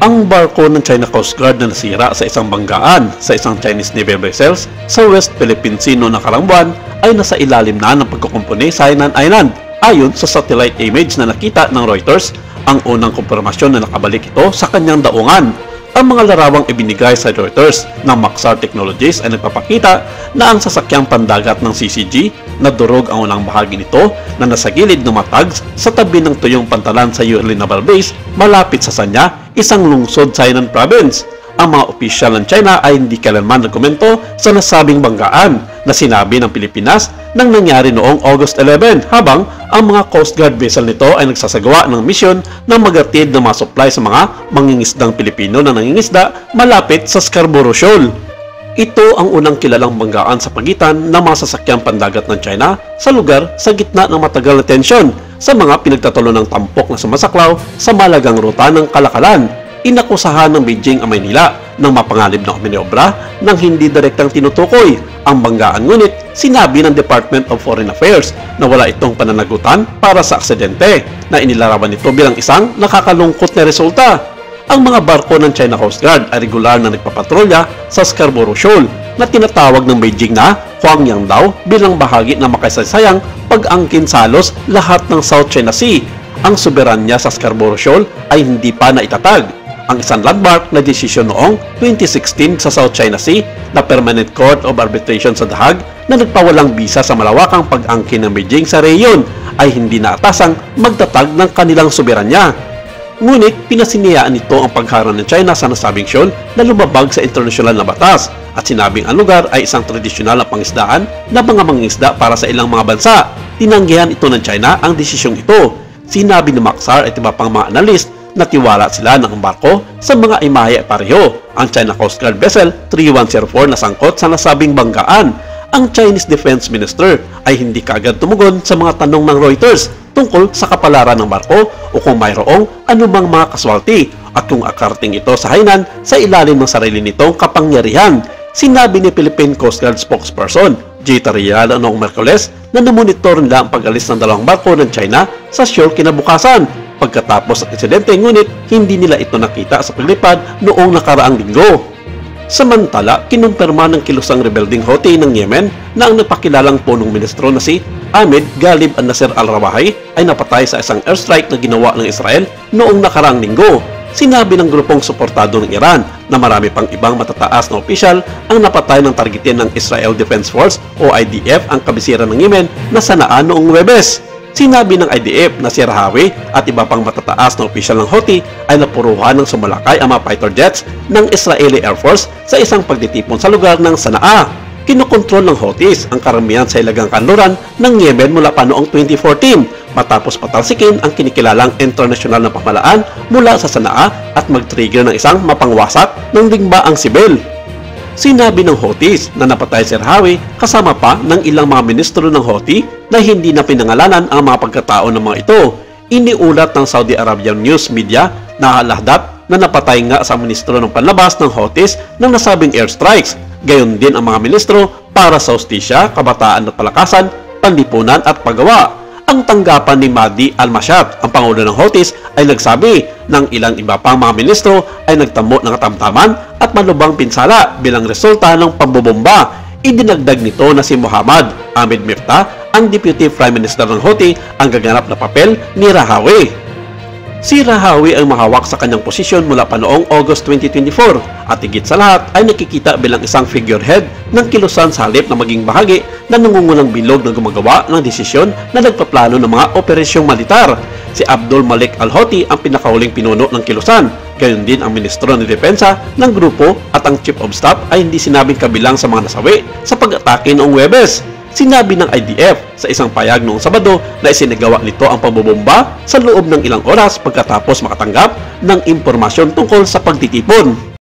Ang barko ng China Coast Guard na nasira sa isang banggaan sa isang Chinese naval vessels sa West Philippine Sea noong nakarang buwan ay nasa ilalim na ng pagkukumpuni sa Hainan Island. Ayon sa satellite image na nakita ng Reuters, ang unang kumpirmasyon na nakabalik ito sa kanyang daungan. Ang mga larawang ibinigay sa Reuters ng Maxar Technologies ay nagpapakita na ang sasakyang pandagat ng CCG na durog ang unang bahagi nito na nasa gilid ng matags sa tabi ng tuyong pantalan sa Yuli Naval Base malapit sa Sanya, isang lungsod sa Hainan Province. Ang mga opisyal ng China ay hindi kailanman nagkomento sa nasabing banggaan na sinabi ng Pilipinas nang nangyari noong August 11 habang ang mga Coast Guard vessel nito ay nagsasagawa ng misyon na maghatid ng mga supply sa mga mangingisdang Pilipino na nangingisda malapit sa Scarborough Shoal. Ito ang unang kilalang banggaan sa pagitan ng mga sasakyang pandagat ng China sa lugar sa gitna ng matagal na tensyon sa mga pinagtatulo ng tampok na sumasaklaw sa malagang ruta ng kalakalan. Inakusahan ng Beijing ang Maynila ng mapangalib na maniobra nang hindi direktang tinutukoy ang banggaan, ngunit sinabi ng Department of Foreign Affairs na wala itong pananagutan para sa aksidente na inilarawan nito bilang isang nakakalungkot na resulta. Ang mga barko ng China Coast Guard ay regular na nagpapatrolya sa Scarborough Shoal na tinatawag ng Beijing na Huangyang daw bilang bahagi ng makasaysayang pag-angkin sa halos lahat ng South China Sea. Ang soberanya sa Scarborough Shoal ay hindi pa naitatag. Ang isang landmark na desisyon noong 2016 sa South China Sea na Permanent Court of Arbitration sa The Hague na nagpawalang bisa sa malawakang pag-angkin ng Beijing sa rehiyon ay hindi naatasang magtatag ng kanilang soberanya. Ngunit pinasiniyaan nito ang pagharang ng China sa nasabing shoal na lumabag sa internasyonal na batas at sinabing ang lugar ay isang tradisyonal na pangisdaan na mga mangingisda para sa ilang mga bansa. Tinanggihan ito ng China ang desisyong ito. Sinabi ni Maxar at iba pang mga analyst na tiwala sila ng barko sa mga imahe at pareho. Ang China Coast Guard Vessel 3104 na sangkot sa nasabing banggaan. Ang Chinese Defense Minister ay hindi kaagad tumugon sa mga tanong ng Reuters tungkol sa kapalaran ng barko o kung mayroong anumang mga kaswalti at kung akarting ito sa Hainan sa ilalim ng sarili nitong kapangyarihan. Sinabi ni Philippine Coast Guard spokesperson J. Tarial noong Merkules na namonitor nila ang pag-alis ng dalawang barko ng China sa shore kinabukasan pagkatapos ng insidente, ngunit hindi nila ito nakita sa paglipad noong nakaraang linggo. Samantala, kinumpirma ng kilusang rebelding Houthi ng Yemen na ang napakilalang punong ministro na si Ahmed Ghalib al-Nasser al-Rawahi ay napatay sa isang airstrike na ginawa ng Israel noong nakaraang linggo. Sinabi ng grupong suportado ng Iran na marami pang ibang matataas na opisyal ang napatay ng targetin ng Israel Defense Force o IDF ang kabisera ng Yemen na Sanaa noong Huwebes. Sinabi ng IDF na si Rahawi at iba pang matataas na opisyal ng Houthi ay napuruhan ng sumalakay ang mga fighter jets ng Israeli Air Force sa isang pagtitipon sa lugar ng Sanaa. Kinokontrol ng Houthis ang karamihan sa ilagang kanluran ng Yemen mula pa noong 2014 matapos patalsikin ang kinikilalang internasyonal na pamahalaan mula sa Sanaa at mag-trigger ng isang mapangwasak ng digmaang sibil. Sinabi ng Houthis na napatay si Rahawi kasama pa ng ilang mga ministro ng Houthi na hindi na pinangalanan ang mga pagkatao ng mga ito. Iniulat ng Saudi Arabian News Media na Al-Ahdab na napatay nga sa ministro ng panlabas ng Houthis ng nasabing airstrikes. Gayon din ang mga ministro para sa hustisya, kabataan at palakasan, panlipunan at paggawa. Ang tanggapan ni Mahdi al-Mashat, ang pangulo ng Houthis, ay nagsabi ng ilang iba pang mga ministro ay nagtamo ng katamtaman at malubhang pinsala bilang resulta ng pambobomba. Idinagdag nito na si Muhammad Ahmed Miftah, ang Deputy Prime Minister ng Houthi, ang gaganap na papel ni Rahawi. Si Rahawi ay mahawak sa kanyang posisyon mula pa noong August 2024 at higit sa lahat ay nakikita bilang isang figurehead ng kilusan sa halip na maging bahagi na nangungunang bilog na gumagawa ng desisyon na nagpaplano ng mga operasyong militar. Si Abdul Malik al-Houthi ang pinakahuling pinuno ng kilusan. Gayon din ang ministro ng depensa ng grupo at ang chief of staff ay hindi sinabing kabilang sa mga nasawi sa pag-atake noong Huwebes. Sinabi ng IDF sa isang payag noong Sabado na isinagawa nito ang pambobomba sa loob ng ilang oras pagkatapos makatanggap ng impormasyon tungkol sa pagtitipon.